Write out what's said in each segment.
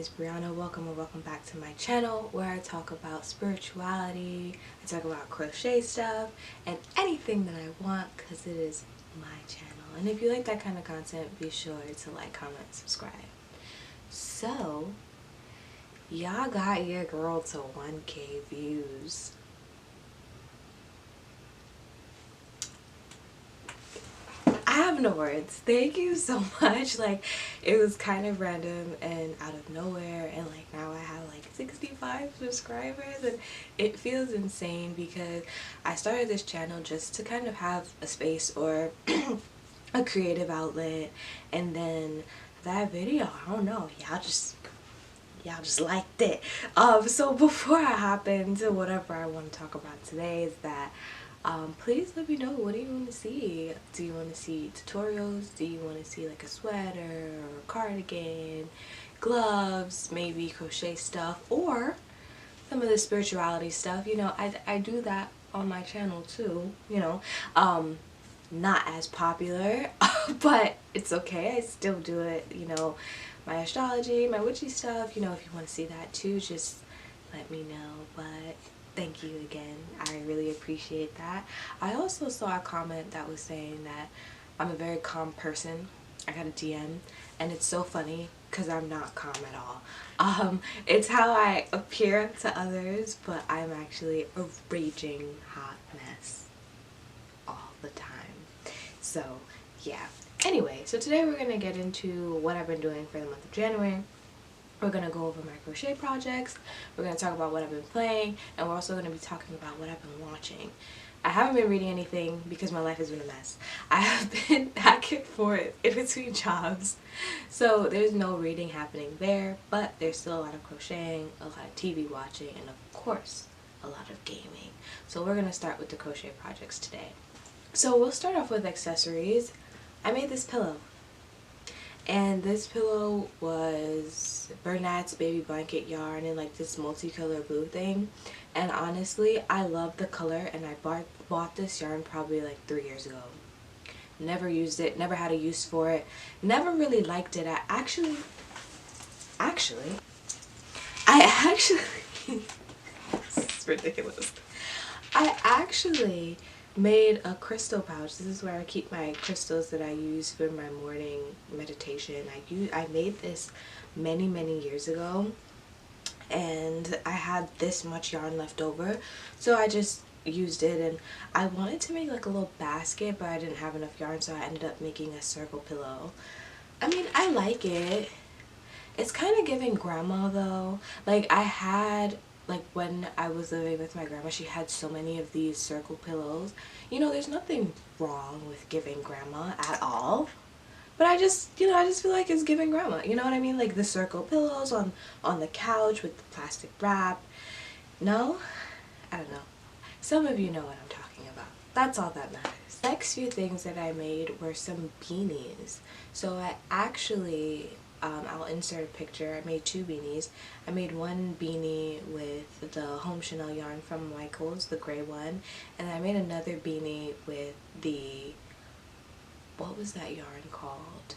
is Brianna. Welcome or welcome back to my channel where I talk about spirituality, I talk about crochet stuff, and anything that I want because it is my channel. And if you like that kind of content, be sure to like, comment, subscribe. So, y'all got your girl to 1K views. I have no words. Thank you so much. Like, it was kind of random and out of nowhere, and like now I have like 65 subscribers, and it feels insane because I started this channel just to kind of have a space or a creative outlet, and then that video, I don't know, y'all just liked it. So before I hop into whatever I want to talk about today is that please let me know, what do you want to see? Do you want to see tutorials? Do you want to see like a sweater or a cardigan, gloves, maybe crochet stuff, or some of the spirituality stuff? You know, I do that on my channel too, you know. Not as popular, but it's okay, I still do it, you know. My astrology, my witchy stuff, you know, if you want to see that too, just let me know. But thank you again, I really appreciate that. I also saw a comment that was saying that I'm a very calm person. I got a DM, and it's so funny because I'm not calm at all. It's how I appear to others, but I'm actually a raging hot mess all the time. So yeah, anyway, so today we're gonna get into what I've been doing for the month of January. We're gonna go over my crochet projects, we're gonna talk about what I've been playing, and we're also gonna be talking about what I've been watching. I haven't been reading anything because my life has been a mess. I have been back and forth in between jobs, so there's no reading happening there, but there's still a lot of crocheting, a lot of TV watching, and of course a lot of gaming. So we're gonna start with the crochet projects today. So we'll start off with accessories. I made this pillow, and this pillow was Bernat's baby blanket yarn in like this multicolor blue thing, and honestly I love the color, and I bought this yarn probably like 3 years ago. Never used it, never had a use for it, never really liked it. I actually this is ridiculous. I actually made a crystal pouch. This is where I keep my crystals that I use for my morning meditation. I made this many years ago, and I had this much yarn left over, so I just used it. And I wanted to make like a little basket, but I didn't have enough yarn, so I ended up making a circle pillow. I mean, I like it. It's kind of giving grandma though. Like, I had, like, when I was living with my grandma, she had so many of these circle pillows. You know, there's nothing wrong with giving grandma at all, but I just, you know, I just feel like it's giving grandma, you know what I mean? Like the circle pillows on the couch with the plastic wrap. No? I don't know. Some of you know what I'm talking about. That's all that matters. Next few things that I made were some beanies. So I actually, I'll insert a picture. I made 2 beanies. I made one beanie with the Home Chanel yarn from Michaels, the gray one, and I made another beanie with the, what was that yarn called?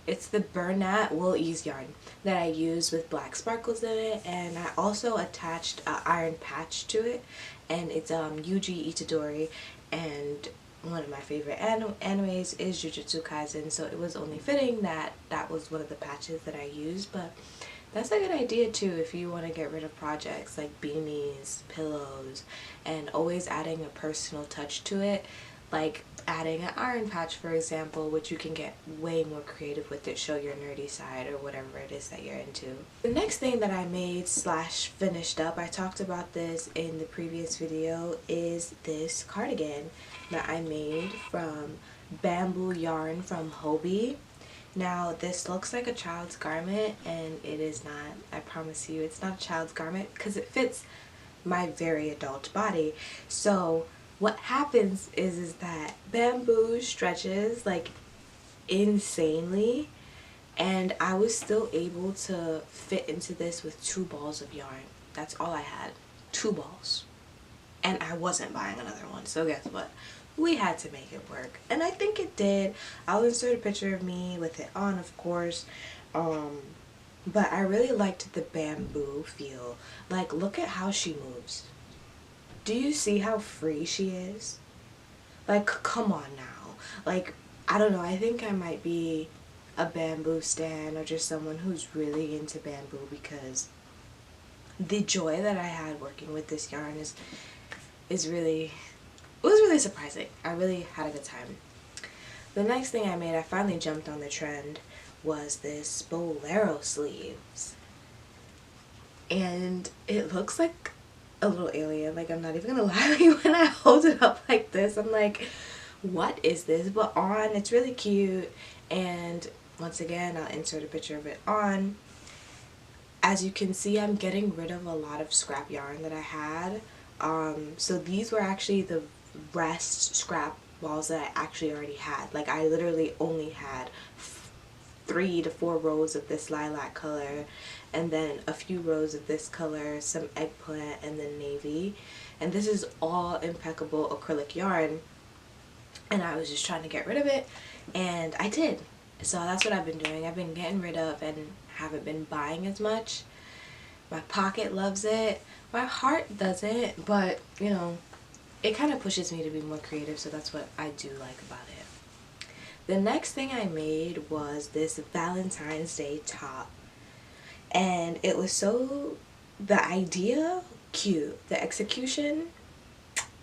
It's the Bernat Wool Ease yarn that I use with black sparkles in it, and I also attached an iron patch to it, and it's Yuji Itadori, and one of my favorite animes is Jujutsu Kaisen, so it was only fitting that that was one of the patches that I used. But that's a good idea too if you want to get rid of projects like beanies, pillows, and always adding a personal touch to it, like adding an iron patch, for example, which you can get way more creative with it, show your nerdy side or whatever it is that you're into. The next thing that I made / finished up, I talked about this in the previous video, is this cardigan that I made from bamboo yarn from Hobie. Now this looks like a child's garment, and it is not. I promise you it's not a child's garment because it fits my very adult body. So what happens is that bamboo stretches like insanely, and I was still able to fit into this with 2 balls of yarn. That's all I had, 2 balls, and I wasn't buying another one. So guess what? We had to make it work, and I think it did. I'll insert a picture of me with it on, of course. but I really liked the bamboo feel. Like, look at how she moves. Do you see how free she is? Like, come on now. Like, I don't know, I think I might be a bamboo stan or just someone who's really into bamboo, because the joy that I had working with this yarn is really, it was really surprising. I really had a good time. The next thing I made, I finally jumped on the trend, was this bolero sleeves. And it looks like a little alien. Like, I'm not even gonna lie, like, when I hold it up like this, I'm like, what is this? But on, it's really cute. And once again, I'll insert a picture of it on. As you can see, I'm getting rid of a lot of scrap yarn that I had. So these were actually the rest scrap balls that I actually already had. Like, I literally only had 3 to 4 rows of this lilac color, and then a few rows of this color, some eggplant, and then navy. And this is all impeccable acrylic yarn, and I was just trying to get rid of it, and I did. So that's what I've been doing. I've been getting rid of and haven't been buying as much. My pocket loves it. My heart doesn't, but you know, it kind of pushes me to be more creative, so that's what I do like about it. The next thing I made was this Valentine's Day top, and it was so, the idea, cute. The execution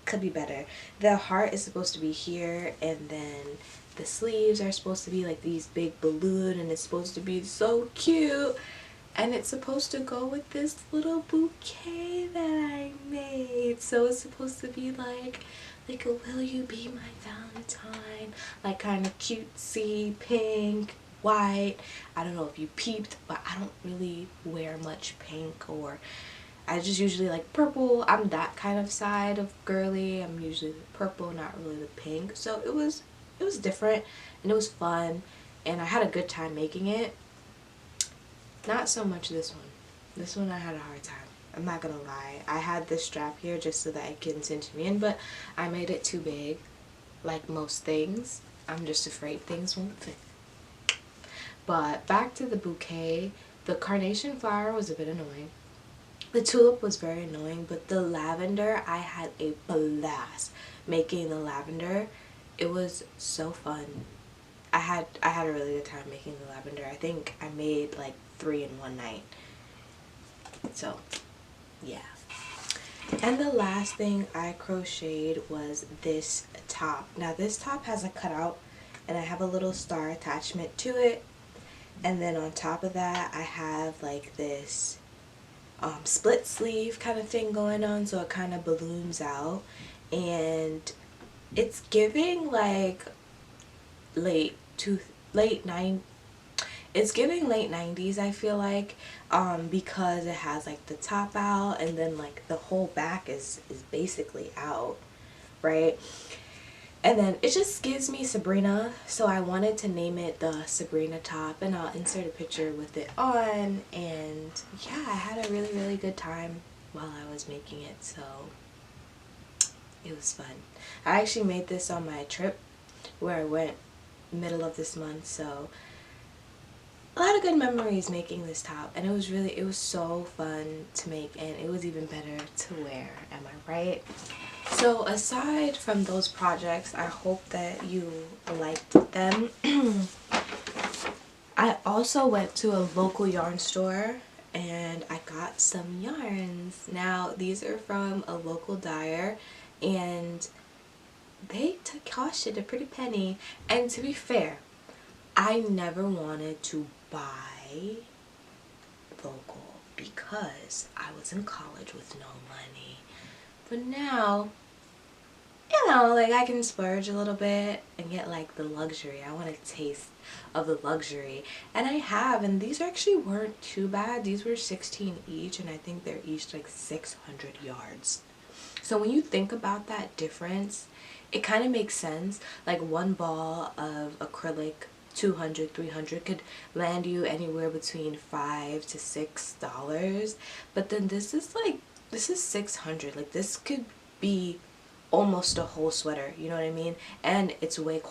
could be better. The heart is supposed to be here, and then the sleeves are supposed to be like these big balloon, and it's supposed to be so cute. And it's supposed to go with this little bouquet that I made. So it's supposed to be like a will you be my Valentine, like kind of cutesy, pink, white. I don't know if you peeped, but I don't really wear much pink, or I just usually like purple. I'm that kind of side of girly. I'm usually the purple, not really the pink. So it was different, and it was fun, and I had a good time making it. Not so much this one. This one I had a hard time. I'm not gonna lie. I had this strap here just so that it can cinch me in, but I made it too big. Like most things, I'm just afraid things won't fit. But back to the bouquet. The carnation flower was a bit annoying. The tulip was very annoying, but the lavender, I had a blast making the lavender. It was so fun. I had a really good time making the lavender. I think I made like 3 in one night. So yeah. And the last thing I crocheted was this top. Now this top has a cutout, and I have a little star attachment to it, and then on top of that I have like this split sleeve kind of thing going on, so it kind of balloons out, and it's giving like it's giving late 90s, I feel like, because it has like the top out, and then like the whole back is basically out, right? And then it just gives me Sabrina, so I wanted to name it the Sabrina top, and I'll insert a picture with it on. And yeah, I had a really good time while I was making it, so it was fun. I actually made this on my trip where I went middle of this month, so a lot of good memories making this top, and it was so fun to make, and it was even better to wear, am I right? So aside from those projects, I hope that you liked them. I also went to a local yarn store and I got some yarns. Now these are from a local dyer, and they costed a pretty penny, and to be fair, I never wanted to buy local because I was in college with no money. But now, you know, like I can splurge a little bit and get like the luxury. I want a taste of the luxury, and I have, and these actually weren't too bad. These were 16 each, and I think they're each like 600 yards. So when you think about that difference, it kind of makes sense. Like one ball of acrylic, 200, 300 could land you anywhere between $5 to $6, but then this is 600. Like this could be almost a whole sweater, you know what I mean? And it's way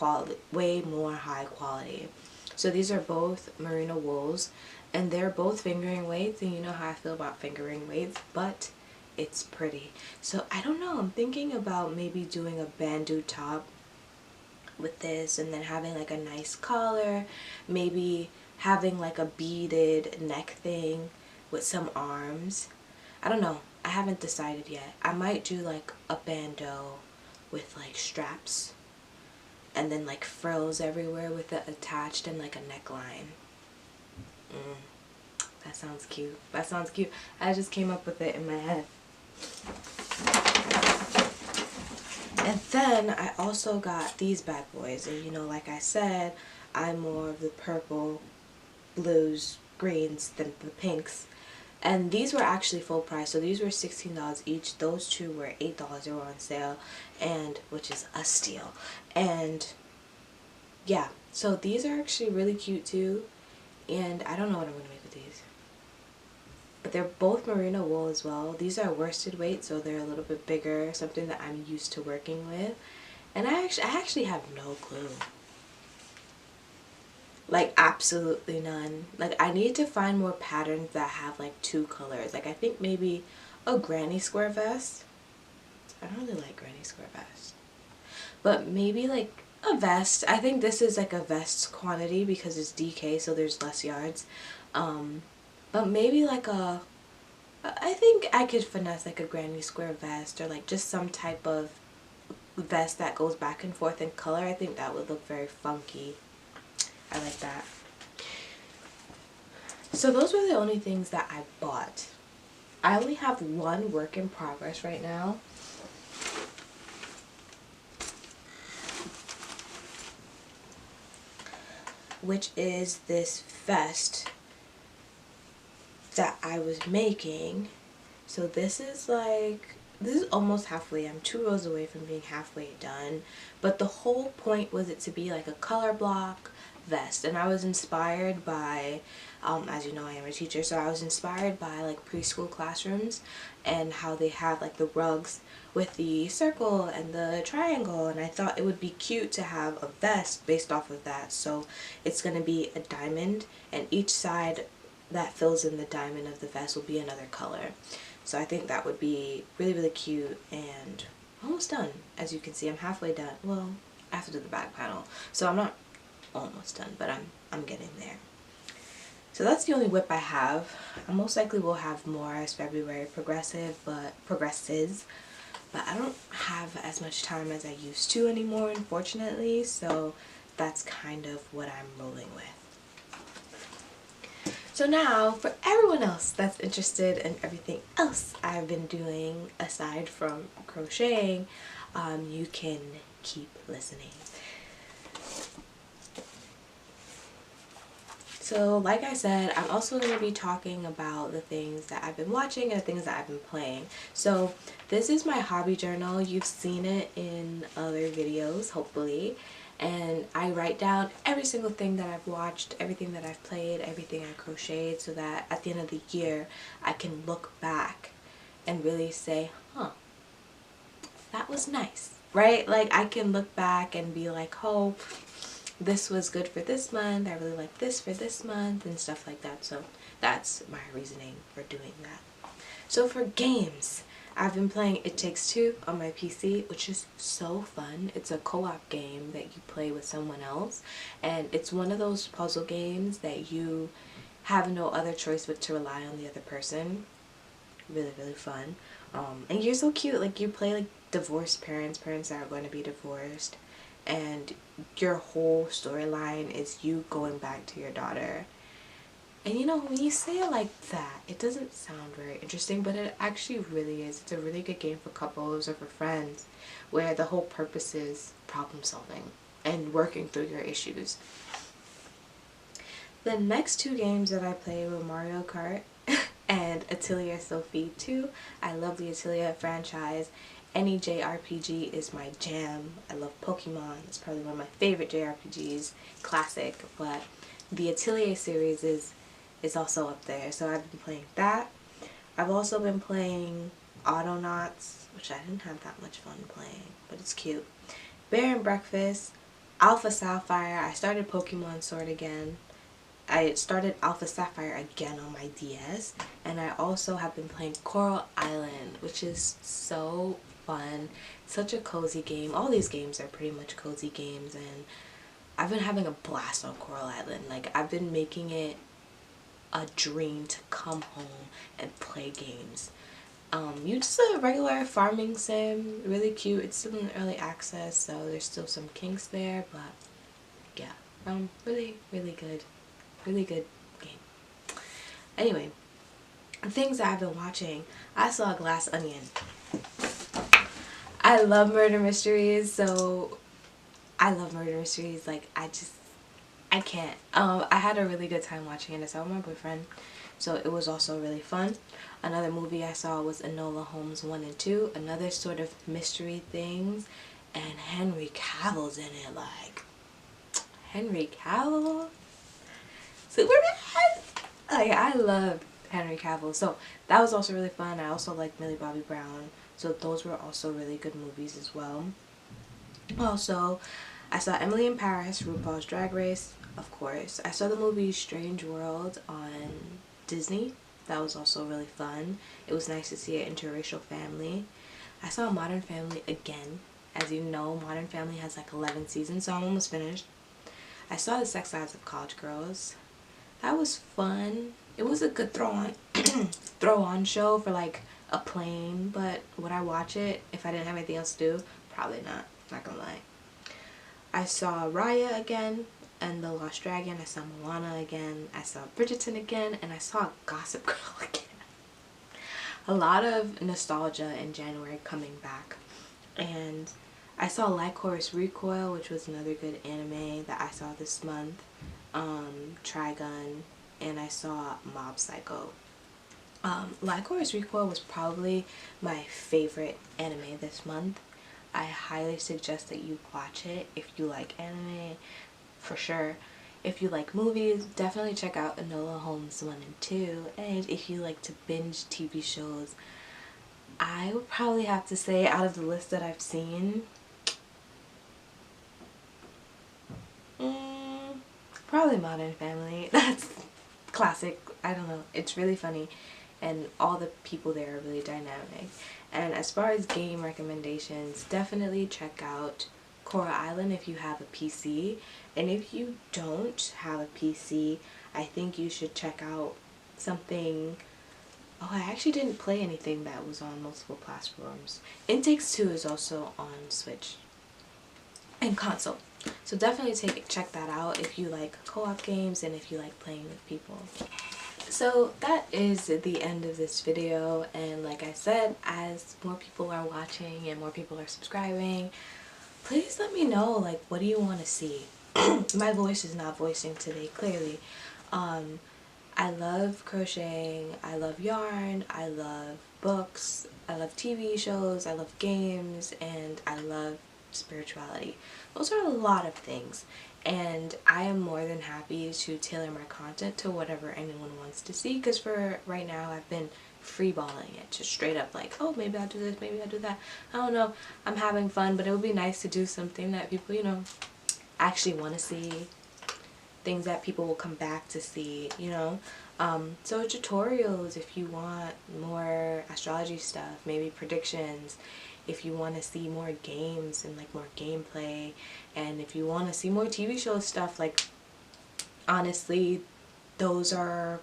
more high quality. So these are both merino wools, And they're both fingering weights, and you know how I feel about fingering weights, but it's pretty. So I don't know, I'm thinking about maybe doing a bandeau top with this, and then having like a nice collar, maybe having like a beaded neck thing with some arms. I don't know, I haven't decided yet. I might do like a bandeau with like straps and then like frills everywhere with it attached and like a neckline. That sounds cute. That sounds cute. I just came up with it in my head. And then I also got these bad boys. And you know, like I said, I'm more of the purple, blues, greens than the pinks. And these were actually full price. So these were $16 each. Those two were $8. They were on sale, and which is a steal. And yeah, so these are actually really cute too. And I don't know what I'm going to make with these. But they're both merino wool as well. These are worsted weight, so they're a little bit bigger, something that I'm used to working with. And I actually have no clue. Like absolutely none. Like I need to find more patterns that have like two colors. Like I think maybe a granny square vest. I don't really like granny square vest. But maybe like a vest. I think this is like a vest quantity because it's DK, so there's less yards. But maybe like I think I could finesse like a granny square vest, or like just some type of vest that goes back and forth in color. I think that would look very funky. I like that. So those were the only things that I bought. I only have one work in progress right now. Which is this vest that I was making. So this is almost halfway. I'm 2 rows away from being halfway done, but the whole point was it to be like a color block vest. And I was inspired by as you know, I am a teacher, so I was inspired by like preschool classrooms and how they have like the rugs with the circle and the triangle, and I thought it would be cute to have a vest based off of that. So it's going to be a diamond, and each side that fills in the diamond of the vest will be another color. So I think that would be really, really cute, and almost done. As you can see, I'm halfway done. Well, I have to do the back panel, so I'm not almost done, but I'm getting there. So that's the only whip I have. I most likely will have more as February progresses, but I don't have as much time as I used to anymore, unfortunately, so that's kind of what I'm rolling with. So now, for everyone else that's interested in everything else I've been doing aside from crocheting, you can keep listening. So like I said, I'm also going to be talking about the things that I've been watching and the things that I've been playing. So this is my hobby journal. You've seen it in other videos, hopefully. And I write down every single thing that I've watched, everything that I've played, everything I crocheted, so that at the end of the year I can look back and really say, huh, that was nice, right? Like I can look back and be like, oh, this was good for this month, I really like this for this month, and stuff like that. So that's my reasoning for doing that. So for games, I've been playing It Takes Two on my PC, which is so fun. It's a co-op game that you play with someone else, and it's one of those puzzle games that you have no other choice but to rely on the other person. Really, really fun. And you're so cute. Like you play like divorced parents that are going to be divorced, and your whole storyline is you going back to your daughter. And you know, when you say it like that, it doesn't sound very interesting, but it actually really is. It's a really good game for couples or for friends, where the whole purpose is problem solving and working through your issues. The next two games that I played were Mario Kart and Atelier Sophie 2. I love the Atelier franchise. Any JRPG is my jam. I love Pokemon. It's probably one of my favorite JRPGs. Classic. But the Atelier series is also up there. So I've been playing that. I've also been playing Autonauts, which I didn't have that much fun playing, but it's cute. Bear and Breakfast, Alpha Sapphire. I started Pokemon Sword again. I started Alpha Sapphire again on my DS, and I also have been playing Coral Island, which is so fun. Such a cozy game. All these games are pretty much cozy games, and I've been having a blast on Coral Island. Like, I've been making it a dream to come home and play games. You just a regular farming sim, really cute. It's still in early access, so there's still some kinks there, but yeah, really good game. Anyway, things that I've been watching. I saw Glass Onion. I love murder mysteries, so I love murder mysteries. Like, I can't. I had a really good time watching it. I saw it with my boyfriend, so it was also really fun. Another movie I saw was Enola Holmes 1 and 2, another sort of mystery things, and Henry Cavill's in it. Like, Henry Cavill? Superman? Like, I love Henry Cavill, so that was also really fun. I also like Millie Bobby Brown, so those were also really good movies as well. Also, I saw Emily in Paris, RuPaul's Drag Race, of course. I saw the movie Strange World on Disney. That was also really fun. It was nice to see an interracial family. I saw Modern Family again. As you know, Modern Family has like 11 seasons, so I'm almost finished. I saw The Sex Lives of College Girls. That was fun. It was a good throw on show for like a plane, but would I watch it if I didn't have anything else to do? Probably not gonna lie. I saw Raya again and The Lost Dragon. I saw Moana again. I saw Bridgerton again, and I saw Gossip Girl again. A lot of nostalgia in January coming back. And I saw Lycoris Recoil, which was another good anime that I saw this month. Trigun, and I saw Mob Psycho. Lycoris Recoil was probably my favorite anime this month. I highly suggest that you watch it if you like anime, for sure. If you like movies, definitely check out Enola Holmes 1 and 2. And if you like to binge TV shows, I would probably have to say, out of the list that I've seen, probably Modern Family. That's classic. I don't know. It's really funny, and all the people there are really dynamic. And as far as game recommendations, definitely check out Coral Island if you have a PC. And if you don't have a PC, I think you should check out something. Oh, I actually didn't play anything that was on multiple platforms. It Takes Two is also on Switch and console. So definitely check that out if you like co-op games and if you like playing with people. So that is the end of this video, and like I said, as more people are watching and more people are subscribing, please let me know, like, what do you want to see? My voice is not voicing today, clearly. I love crocheting, I love yarn, I love books, I love TV shows, I love games, and I love spirituality. Those are a lot of things, and I am more than happy to tailor my content to whatever anyone wants to see, because for right now I've been freeballing it, just straight up like, oh, maybe I'll do this, maybe I'll do that. I don't know, I'm having fun, but it would be nice to do something that people, you know, actually want to see, things that people will come back to see, you know. So tutorials if you want more astrology stuff, maybe predictions, if you want to see more games and like more gameplay, and if you want to see more TV show stuff. Like, honestly, those are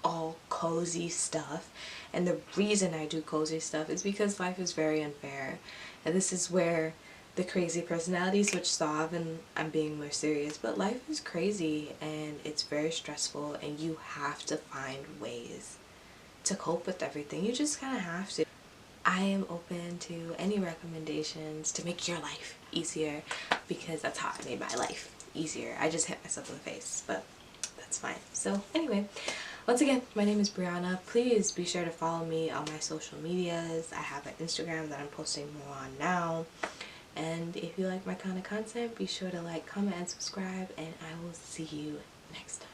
all cozy stuff, and the reason I do cozy stuff is because life is very unfair, and this is where the crazy personality switched off and I'm being more serious. But life is crazy and it's very stressful, and you have to find ways to cope with everything. You just kind of have to. I am open to any recommendations to make your life easier, because that's how I made my life easier. I just hit myself in the face, but that's fine. So anyway, once again, my name is Brianna. Please be sure to follow me on my social medias. I have an Instagram that I'm posting more on now. And if you like my kind of content, be sure to like, comment, and subscribe, and I will see you next time.